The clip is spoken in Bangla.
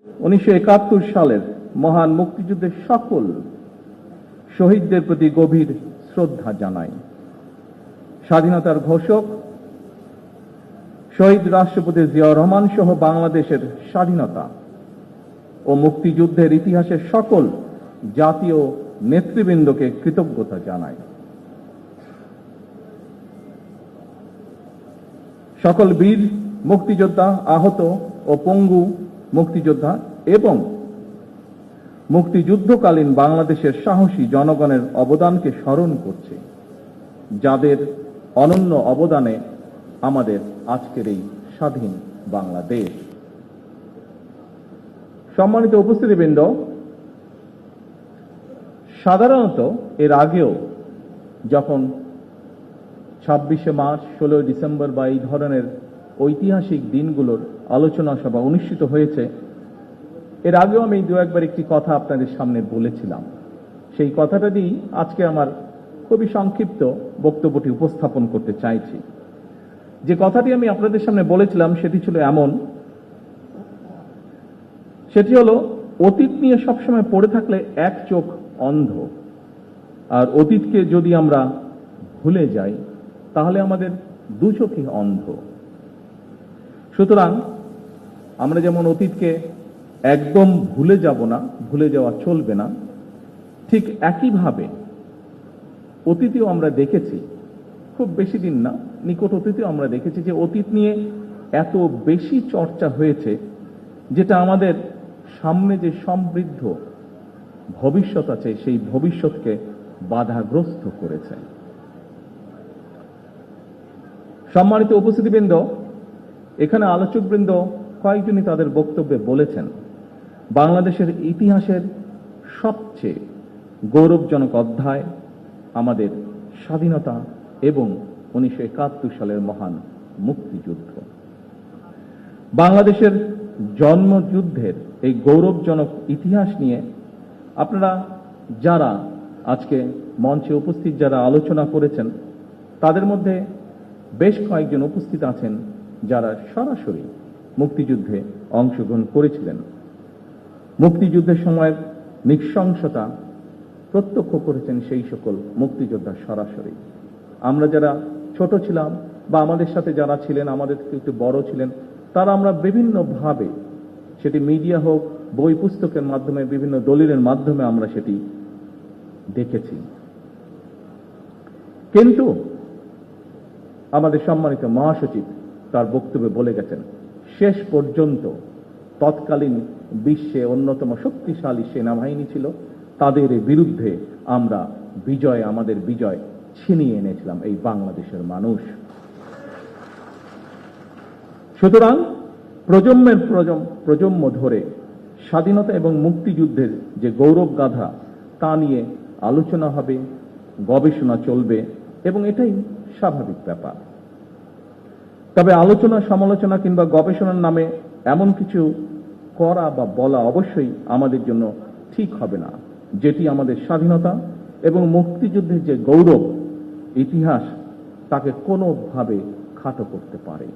1971 সালের মহান মুক্তিযুদ্ধের সকল শহীদদের প্রতি গভীর শ্রদ্ধা জানাই। স্বাধীনতার ঘোষক শহীদ রাষ্ট্রপতি জিয়াউর রহমান সহ বাংলাদেশের স্বাধীনতা ও মুক্তিযুদ্ধের ইতিহাসের সকল জাতীয় নেতৃবৃন্দকে কৃতজ্ঞতা জানাই। সকল বীর মুক্তিযোদ্ধা, আহত ও পঙ্গু মুক্তিযোদ্ধা এবং মুক্তিযুদ্ধকালীন বাংলাদেশের সাহসী জনগণের অবদানকে স্মরণ করছে, যাদের অনন্য অবদানে আমাদের আজকের এই স্বাধীন বাংলাদেশ। সম্মানিত উপস্থিতিবৃন্দ, সাধারণত এর আগেও যখন 26শে মার্চ, 16 ডিসেম্বর বা এই ধরনের ঐতিহাসিক দিনগুলোর আলোচনা সভা অনুষ্ঠিত হয়েছে, এর আগেও আমি দু একবার একটি কথা আপনাদের সামনে বলেছিলাম। সেই কথাটা দিয়েই আজকে আমার খুবই সংক্ষিপ্ত বক্তব্যটি উপস্থাপন করতে চাইছি। যে কথাটি আমি আপনাদের সামনে বলেছিলাম সেটি ছিল এমন, সেটি হলো অতীত নিয়ে সবসময় পড়ে থাকলে এক চোখ অন্ধ, আর অতীতকে যদি আমরা ভুলে যাই তাহলে আমাদের দু চোখই অন্ধ। সুতরাং আমরা যেমন অতীতকে একদম ভুলে যাব না, ভুলে যাওয়া চলবে না, ঠিক একইভাবে অতীতেও আমরা দেখেছি, খুব বেশি দিন না, নিকট অতীতেও আমরা দেখেছি যে অতীত নিয়ে এত বেশি চর্চা হয়েছে যেটা আমাদের সামনে যে সমৃদ্ধ ভবিষ্যৎ আছে সেই ভবিষ্যৎকে বাধাগ্রস্ত করেছে। সম্মানিত উপস্থিতিবৃন্দ, এখানে আলোচকবৃন্দ কয়েকজনই তাদের বক্তব্যে বলেছেন বাংলাদেশের ইতিহাসের সবচেয়ে গৌরবজনক অধ্যায় আমাদের স্বাধীনতা এবং 1971 সালের মহান মুক্তিযুদ্ধ। বাংলাদেশের জন্মযুদ্ধের এই গৌরবজনক ইতিহাস নিয়ে আপনারা যারা আজকে মঞ্চে উপস্থিত, যারা আলোচনা করেছেন, তাদের মধ্যে বেশ কয়েকজন উপস্থিত আছেন যারা সরাসরি মুক্তিযুদ্ধে অংশগ্রহণ করেছিলেন, মুক্তিযুদ্ধের সময় নৃশংসতা প্রত্যক্ষ করেছেন সেই সকল মুক্তিযোদ্ধা সরাসরি। আমরা যারা ছোট ছিলাম বা আমাদের সাথে যারা ছিলেন, আমাদের থেকে একটু বড় ছিলেন, তারা আমরা বিভিন্নভাবে, সেটি মিডিয়া হোক, বই পুস্তকের মাধ্যমে, বিভিন্ন দলিলের মাধ্যমে আমরা সেটি দেখেছি। কিন্তু আমাদের সম্মানিত মহাসচিব তার বক্তব্যে বলে গেছেন, শেষ পর্যন্ত তৎকালীন বিশ্বে অন্যতম শক্তিশালী সেনাবাহিনী ছিল, তাদের বিরুদ্ধে আমরা আমাদের বিজয় ছিনিয়ে এনেছিলাম এই বাংলাদেশের মানুষ। সুতরাং প্রজন্মের প্রজন্ম ধরে স্বাধীনতা এবং মুক্তিযুদ্ধের যে গৌরব গাথা তা নিয়ে আলোচনা হবে, গবেষণা চলবে এবং এটাই স্বাভাবিক ব্যাপার। তবে আলোচনা, সমালোচনা কিংবা গবেষণার নামে এমন কিছু করা বা বলা অবশ্যই আমাদের জন্য ঠিক হবে না, যেটি আমাদের স্বাধীনতা এবং মুক্তিযুদ্ধের যে গৌরব ইতিহাস তাকে কোনোভাবে খাটো করতে পারে।